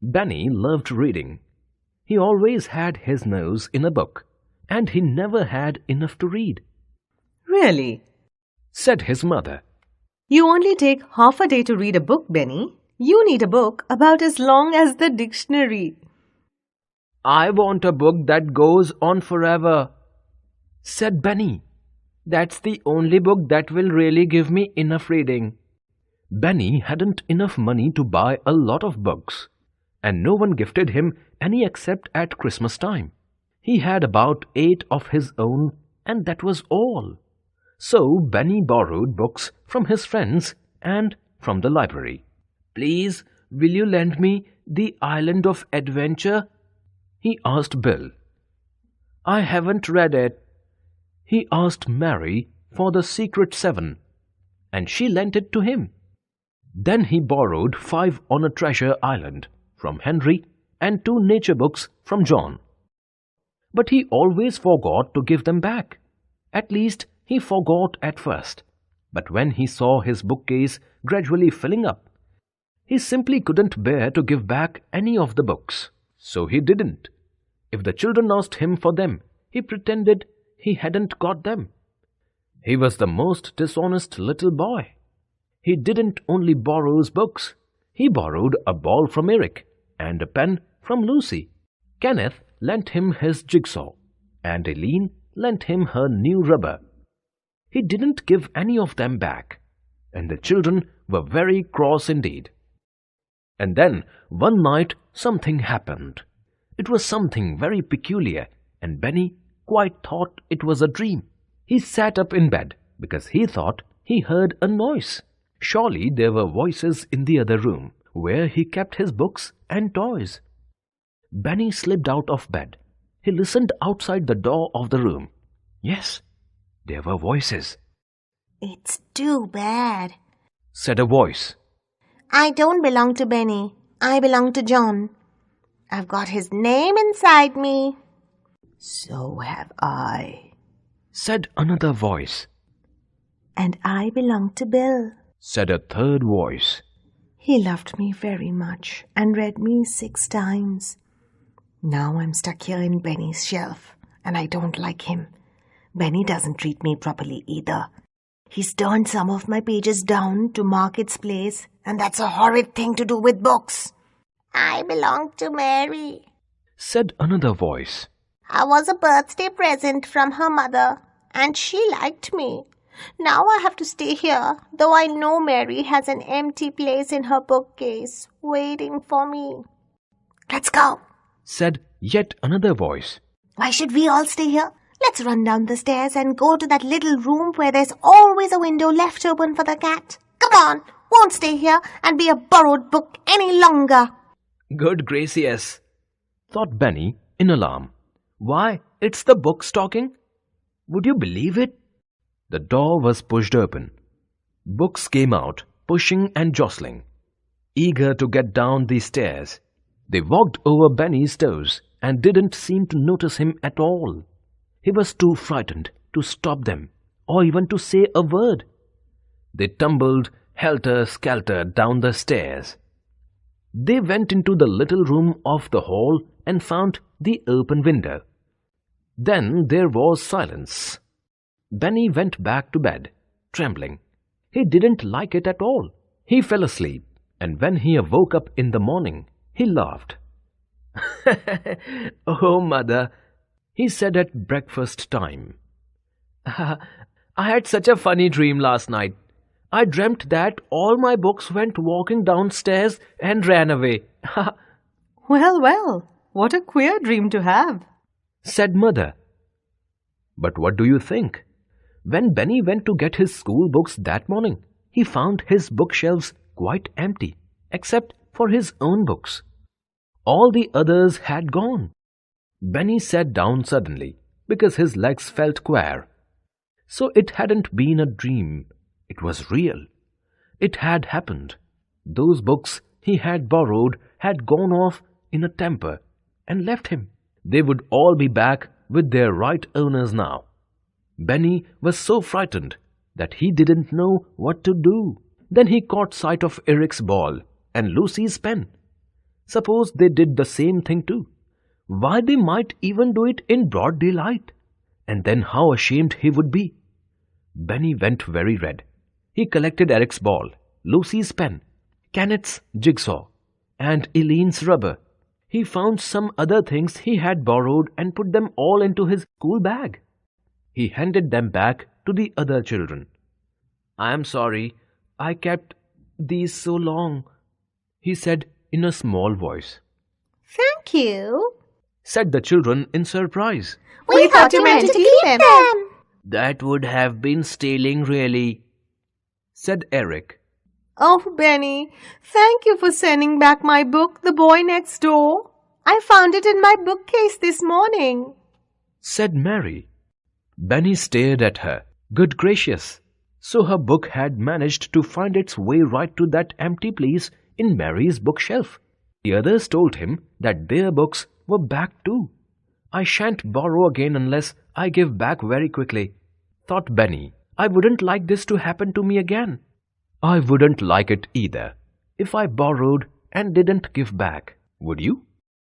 Benny loved reading. He always had his nose in a book, and he never had enough to read, Really? said his mother. You only take half a day to read a book, Benny. You need a book about as long as the dictionary. I want a book that goes on forever, said Benny. That's the only book that will really give me enough reading. Benny hadn't enough money to buy a lot of books, and no one gifted him any except at Christmas time. He had about 8 of his own, and that was all. So Benny borrowed books from his friends and from the library. Please, will you lend me The Island of Adventure? He asked Bill. I haven't read it. He asked Mary for The Secret Seven, and she lent it to him. Then he borrowed 5 on a Treasure Island from Henry and 2 nature books from John. But he always forgot to give them back. At least he forgot at first. But when he saw his bookcase gradually filling up, he simply couldn't bear to give back any of the books. So he didn't. If the children asked him for them, he pretended he hadn't got them. He was the most dishonest little boy. He didn't only borrow books. He borrowed a ball from Eric and a pen from Lucy. Kenneth lent him his jigsaw, and Eileen lent him her new rubber. He didn't give any of them back, and the children were very cross indeed. And then, one night, something happened. It was something very peculiar, and Benny quite thought it was a dream. He sat up in bed because he thought he heard a noise. Surely there were voices in the other room, where he kept his books and toys. Benny slipped out of bed. He listened outside the door of the room. Yes, there were voices. It's too bad, said a voice. I don't belong to Benny. I belong to John. I've got his name inside me. So have I, said another voice. And I belong to Bill, said a third voice. He loved me very much and read me 6 times. Now I'm stuck here in Benny's shelf, and I don't like him. Benny doesn't treat me properly either. He's turned some of my pages down to mark its place, and that's a horrid thing to do with books. I belong to Mary, said another voice. I was a birthday present from her mother, and she liked me. Now I have to stay here, though I know Mary has an empty place in her bookcase waiting for me. Let's go, said yet another voice. Why should we all stay here? Let's run down the stairs and go to that little room where there's always a window left open for the cat. Come on, won't stay here and be a borrowed book any longer. Good gracious, thought Benny in alarm. Why, it's the books talking. Would you believe it? The door was pushed open. Books came out, pushing and jostling, eager to get down the stairs. They walked over Benny's toes and didn't seem to notice him at all. He was too frightened to stop them or even to say a word. They tumbled helter-skelter down the stairs. They went into the little room off the hall and found the open window. Then there was silence. Benny went back to bed, trembling. He didn't like it at all. He fell asleep, and when he awoke up in the morning, he laughed. Oh, Mother, he said at breakfast time. I had such a funny dream last night. I dreamt that all my books went walking downstairs and ran away. Well, well, what a queer dream to have, said Mother. But what do you think? When Benny went to get his school books that morning, he found his bookshelves quite empty, except for his own books. All the others had gone. Benny sat down suddenly, because his legs felt queer. So it hadn't been a dream. It was real. It had happened. Those books he had borrowed had gone off in a temper and left him. They would all be back with their right owners now. Benny was so frightened that he didn't know what to do. Then he caught sight of Eric's ball and Lucy's pen. Suppose they did the same thing too. Why, they might even do it in broad daylight. And then how ashamed he would be. Benny went very red. He collected Eric's ball, Lucy's pen, Kenneth's jigsaw, and Eileen's rubber. He found some other things he had borrowed and put them all into his school bag. He handed them back to the other children. "I am sorry, I kept these so long," he said in a small voice. Thank you, Said the children in surprise. We thought you meant to keep them. "That would have been stealing, really," said Eric. Oh, Benny, thank you for sending back my book, The Boy Next Door. I found it in my bookcase this morning, said Mary. Benny stared at her. Good gracious! So her book had managed to find its way right to that empty place in Mary's bookshelf. The others told him that their books were back too. "I shan't borrow again unless I give back very quickly," thought Benny. "I wouldn't like this to happen to me again." I wouldn't like it either if I borrowed and didn't give back. Would you?